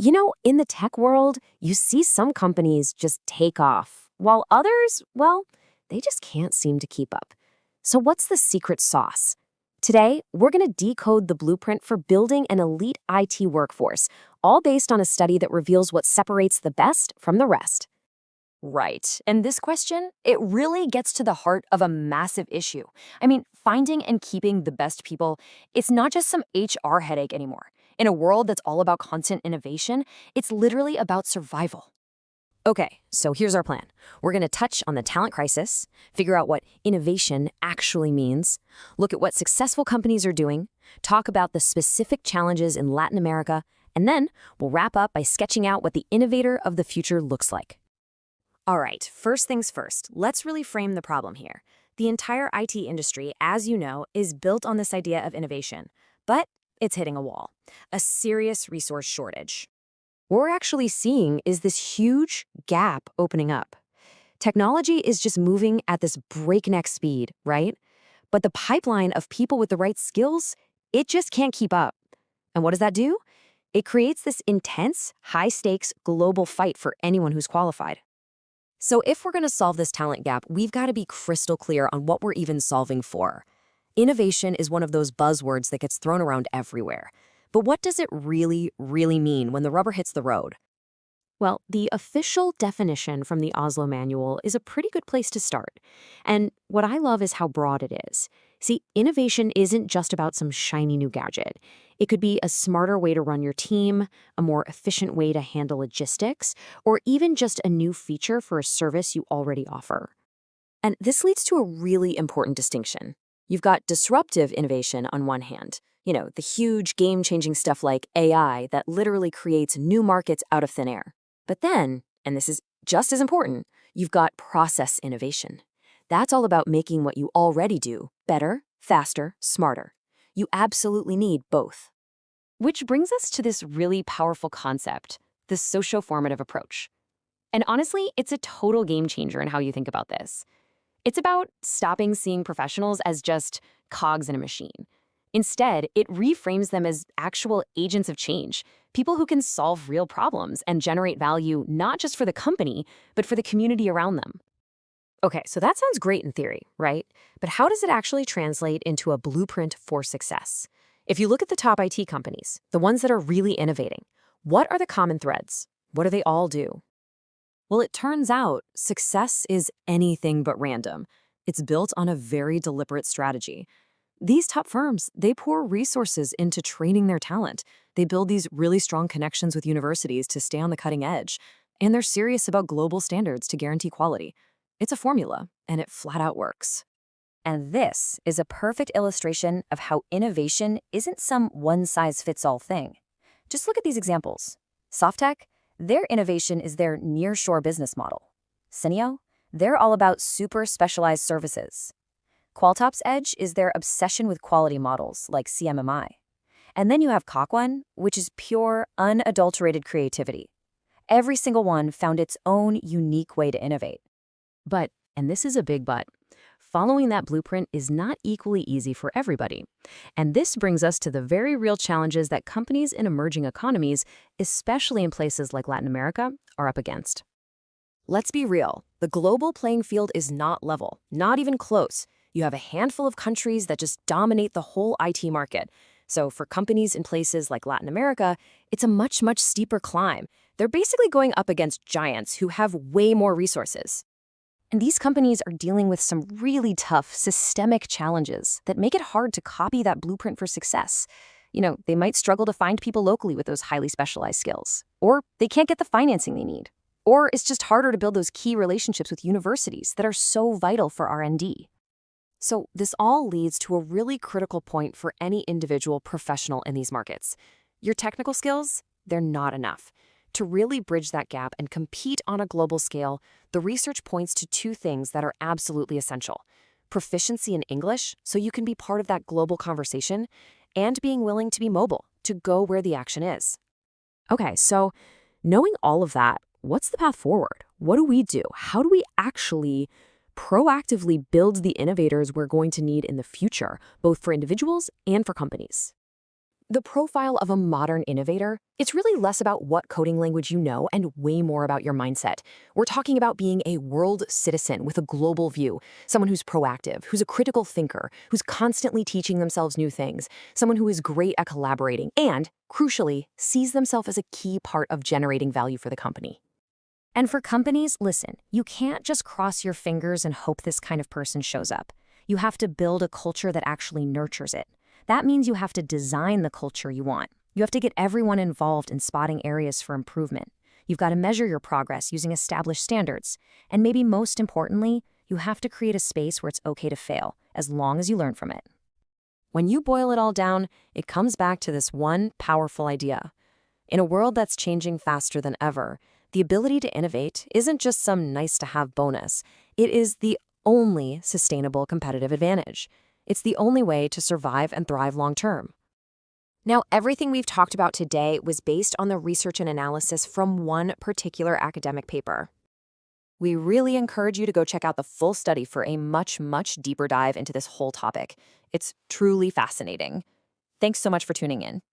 In the tech world, you see some companies just take off, while others, well, they just can't seem to keep up. So what's the secret sauce? Today, we're going to decode the blueprint for building an elite IT workforce, all based on a study that reveals what separates the best from the rest. Right. And this question, it really gets to the heart of a massive issue. Finding and keeping the best people, it's not just some HR headache anymore. In a world that's all about constant innovation, it's literally about survival. Okay, so here's our plan. We're going to touch on the talent crisis, figure out what innovation actually means, look at what successful companies are doing, talk about the specific challenges in Latin America, and then we'll wrap up by sketching out what the innovator of the future looks like. All right, first things first, let's really frame the problem here. The entire IT industry, as you know, is built on this idea of innovation, but it's hitting a wall, a serious resource shortage. What we're actually seeing is this huge gap opening up. Technology is just moving at this breakneck speed, right? But the pipeline of people with the right skills, it just can't keep up. And what does that do? It creates this intense, high-stakes global fight for anyone who's qualified. So if we're going to solve this talent gap, we've got to be crystal clear on what we're even solving for. Innovation is one of those buzzwords that gets thrown around everywhere. But what does it really mean when the rubber hits the road? Well, the official definition from the Oslo Manual is a pretty good place to start. And what I love is how broad it is. See, innovation isn't just about some shiny new gadget. It could be a smarter way to run your team, a more efficient way to handle logistics, or even just a new feature for a service you already offer. And this leads to a really important distinction. You've got disruptive innovation on one hand, the huge game-changing stuff like AI that literally creates new markets out of thin air. But then, and this is just as important, you've got process innovation. That's all about making what you already do better, faster, smarter. You absolutely need both. Which brings us to this really powerful concept, the socioformative approach. And honestly, it's a total game changer in how you think about this. It's about stopping seeing professionals as just cogs in a machine. Instead, it reframes them as actual agents of change, people who can solve real problems and generate value not just for the company, but for the community around them. Okay, so that sounds great in theory, right? But how does it actually translate into a blueprint for success? If you look at the top IT companies, the ones that are really innovating, what are the common threads? What do they all do? Well, it turns out success is anything but random. It's built on a very deliberate strategy. These top firms, they pour resources into training their talent. They build these really strong connections with universities to stay on the cutting edge. And they're serious about global standards to guarantee quality. It's a formula, and it flat out works. And this is a perfect illustration of how innovation isn't some one-size-fits-all thing. Just look at these examples. Softech, their innovation is their nearshore business model. Cineo, they're all about super specialized services. Qualtop's edge is their obsession with quality models like CMMI. And then you have Cockone, which is pure, unadulterated creativity. Every single one found its own unique way to innovate. But, and this is a big but, following that blueprint is not equally easy for everybody. And this brings us to the very real challenges that companies in emerging economies, especially in places like Latin America, are up against. Let's be real, the global playing field is not level, not even close. You have a handful of countries that just dominate the whole IT market. So for companies in places like Latin America, it's a much steeper climb. They're basically going up against giants who have way more resources. And these companies are dealing with some really tough systemic challenges that make it hard to copy that blueprint for success. They might struggle to find people locally with those highly specialized skills, or they can't get the financing they need, or it's just harder to build those key relationships with universities that are so vital for R&D. So this all leads to a really critical point for any individual professional in these markets. Your technical skills, they're not enough. To really bridge that gap and compete on a global scale, the research points to two things that are absolutely essential. Proficiency in English, so you can be part of that global conversation, and being willing to be mobile, to go where the action is. Okay, so knowing all of that, what's the path forward? What do we do? How do we actually proactively build the innovators we're going to need in the future, both for individuals and for companies? The profile of a modern innovator, it's really less about what coding language you know and way more about your mindset. We're talking about being a world citizen with a global view, someone who's proactive, who's a critical thinker, who's constantly teaching themselves new things, someone who is great at collaborating, and, crucially, sees themselves as a key part of generating value for the company. And for companies, listen, you can't just cross your fingers and hope this kind of person shows up. You have to build a culture that actually nurtures it. That means you have to design the culture you want. You have to get everyone involved in spotting areas for improvement. You've got to measure your progress using established standards. And maybe most importantly, you have to create a space where it's okay to fail, as long as you learn from it. When you boil it all down, it comes back to this one powerful idea. In a world that's changing faster than ever, the ability to innovate isn't just some nice-to-have bonus. It is the only sustainable competitive advantage. It's the only way to survive and thrive long-term. Now, everything we've talked about today was based on the research and analysis from one particular academic paper. We really encourage you to go check out the full study for a much, much deeper dive into this whole topic. It's truly fascinating. Thanks so much for tuning in.